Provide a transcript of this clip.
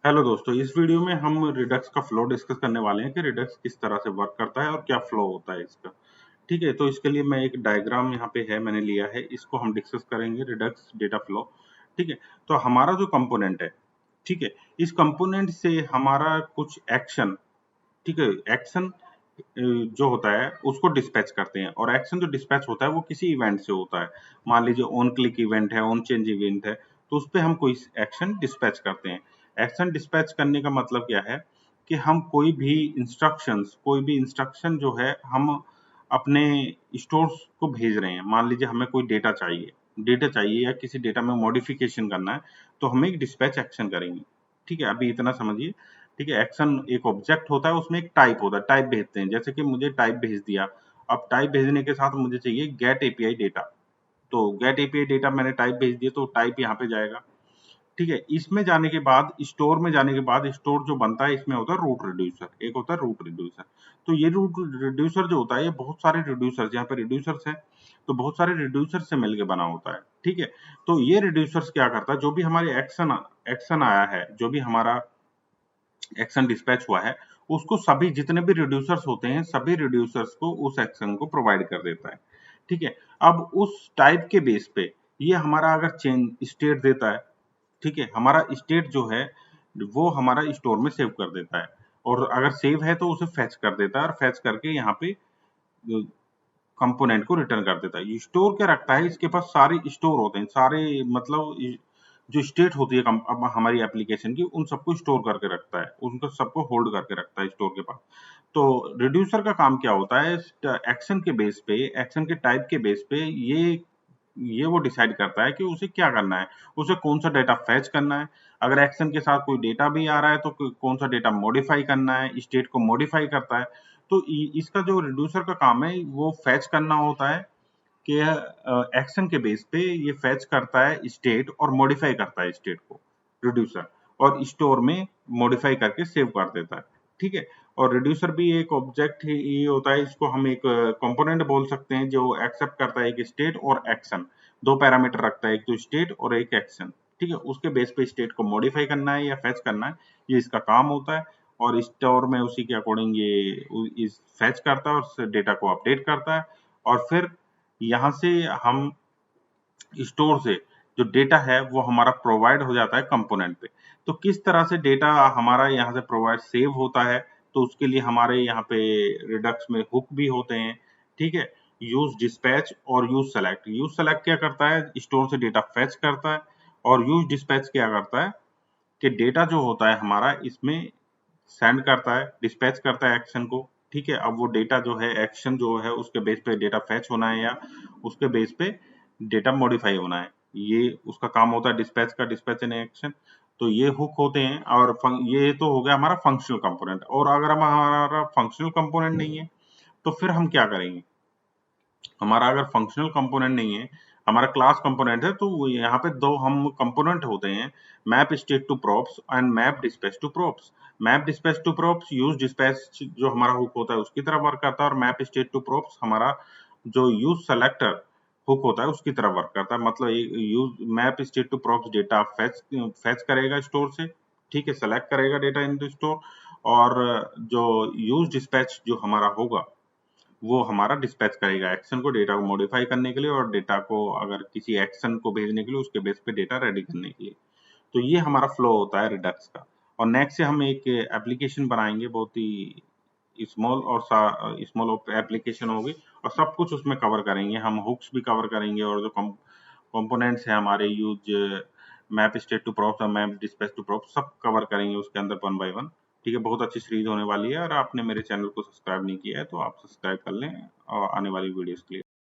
Hello दोस्तों, इस video में हम रिडक्स का फ्लो डिस्कस करने वाले हैं कि रिडक्स किस तरह से वर्क करता है और क्या फ्लो होता है इसका। ठीक है, तो इसके लिए मैं एक डायग्राम यहाँ पे है, मैंने लिया है, इसको हम डिस्कस करेंगे, रिडक्स डेटा फ्लो। ठीक है, तो हमारा जो कंपोनेंट है, ठीक है, इस कंपोनेंट से हमारा कुछ एक्शन, ठीक है, एक्शन जो होता है उसको डिस्पैच करते हैं, और एक्शन जो डिस्पैच होता है वो किसी इवेंट से होता है। मान लीजिए ऑन क्लिक इवेंट है, ऑन चेंज इवेंट है, तो उस पर हम कोई एक्शन डिस्पैच करते हैं। एक्शन डिस्पैच करने का मतलब क्या है कि हम कोई भी इंस्ट्रक्शन जो है हम अपने स्टोर्स को भेज रहे हैं। मान लीजिए हमें कोई डेटा चाहिए या किसी डेटा में मॉडिफिकेशन करना है, तो हम एक डिस्पैच एक्शन करेंगे। ठीक है, अभी इतना समझिए। ठीक है, एक्शन एक ऑब्जेक्ट होता है, उसमें एक टाइप होता है, टाइप भेजते हैं। जैसे कि मुझे टाइप भेज दिया, अब टाइप भेजने के साथ मुझे चाहिए गेट एपीआई डेटा, तो गेट एपीआई डेटा मैंने टाइप भेज दिया, तो टाइप यहाँ पे जाएगा। ठीक है, इसमें जाने के बाद, स्टोर में जाने के बाद, स्टोर जो बनता है इसमें होता है रूट रिड्यूसर, एक होता है रूट रिड्यूसर। तो ये रूट रिड्यूसर जो होता है, ये बहुत सारे रिड्यूसर, यहाँ पे रिड्यूसर्स है, तो बहुत सारे रिड्यूसर से मिलकर बना होता है। ठीक है, तो ये रिड्यूसर्स क्या करता है, जो भी हमारे एक्शन आया है, जो भी हमारा एक्शन डिस्पैच हुआ है, उसको सभी जितने भी रिड्यूसर्स होते हैं, सभी रिड्यूसर्स को उस एक्शन को प्रोवाइड कर देता है। ठीक है, अब उस टाइप के बेस पे ये हमारा अगर चेंज स्टेट देता है, ठीक है, हमारा स्टेट जो है वो हमारा स्टोर में सेव कर देता है, और अगर सेव है तो उसे फेच कर देता है, और फेच करके यहाँ पे कंपोनेंट को रिटर्न कर देता है। स्टोर क्या रखता है, इसके पास सारे स्टोर होते हैं, सारे मतलब जो स्टेट होती है अब हमारी एप्लीकेशन की, उन सबको स्टोर करके रखता है, उनको सबको होल्ड करके रखता है स्टोर के पास। तो रिड्यूसर का काम क्या होता है, एक्शन के बेस पे, एक्शन के टाइप के बेस पे ये वो डिसाइड करता है कि उसे क्या करना है, उसे कौन सा डेटा फैच करना है। अगर एक्शन के साथ कोई डेटा भी आ रहा है तो कौन सा डेटा मॉडिफाई करना है, स्टेट को मॉडिफाई करता है। तो इसका जो रिड्यूसर का काम है वो फैच करना होता है कि एक्शन के बेस पे ये फैच करता है स्टेट और मॉडिफाई करता है स्टेट को रिड्यूसर, और स्टोर में मॉडिफाई करके सेव कर देता है। ठीक है, और रिड्यूसर भी एक ऑब्जेक्ट ही होता है, इसको हम एक कंपोनेंट बोल सकते हैं, जो एक्सेप्ट करता है एक स्टेट और एक्शन, दो पैरामीटर रखता है, एक तो स्टेट और एक एक्शन। ठीक है, उसके बेस पे स्टेट को मॉडिफाई करना है या फैच करना है, ये इसका काम होता है। और स्टोर में उसी के अकॉर्डिंग ये इस फैच करता है और डेटा को अपडेट करता है, और फिर यहाँ से हम स्टोर से जो डेटा है वो हमारा प्रोवाइड हो जाता है कंपोनेंट पे। तो किस तरह से डेटा हमारा यहाँ से प्रोवाइड सेव होता है, तो उसके लिए हमारे यहाँ पे रिडक्स में हुक भी होते हैं। ठीक है, यूज डिस्पैच और यूज सेलेक्ट। यूज सेलेक्ट क्या करता है, स्टोर से डेटा फेच करता है, और यूज डिस्पैच क्या करता है कि डेटा जो होता है हमारा इसमें सेंड करता है, डिस्पैच करता है एक्शन को। ठीक है, अब वो डेटा जो है, एक्शन जो है, उसके बेस पे डेटा फेच होना है या उसके बेस पे डेटा मॉडिफाई होना है, ये उसका काम होता है डिस्पैच का, डिस्पैच एन एक्शन। तो ये हुक होते हैं, और ये तो हो गया हमारा फंक्शनल कंपोनेंट। और अगर हमारा फंक्शनल कंपोनेंट नहीं है तो फिर हम क्या करेंगे, हमारा अगर फंक्शनल कंपोनेंट नहीं है, हमारा क्लास कंपोनेंट है, तो यहाँ पे दो हम कंपोनेंट होते हैं, map state to props and map dispatch to props. Map dispatch to props use dispatch जो हमारा हुक होता है उसकी तरह वर्क करता है, और मैप स्टेट टू प्रॉप्स हमारा जो यूज सेलेक्टर हुक होता है उसकी तरह वर्क करता है। मतलब use map state to props data fetch करेगा स्टोर से, ठीक है, सेलेक्ट करेगा डेटा इन द स्टोर, और जो यूज डिस्पैच जो हमारा होगा वो हमारा डिस्पैच करेगा एक्शन को, डेटा को मॉडिफाई करने के लिए, और डेटा को अगर किसी एक्शन को भेजने के लिए उसके बेस पे डेटा रेडी करने के लिए। तो ये हमारा फ्लो होता है रिडक्स का। और नेक्स्ट से हम एक एप्लीकेशन बनाएंगे, बहुत ही स्मॉल और स्मॉल एप्लीकेशन होगी, और सब कुछ उसमें कवर करेंगे, हम हुक्स भी कवर करेंगे, और जो कंपोनेंट्स है हमारे, use map state to props और मैप डिस्पैच टू प्रॉप्स, सब कवर करेंगे उसके अंदर वन बाय वन। ठीक है, बहुत अच्छी सीरीज होने वाली है, और आपने मेरे चैनल को सब्सक्राइब नहीं किया है तो आप सब्सक्राइब कर लें और आने वाली वीडियोस के लिए।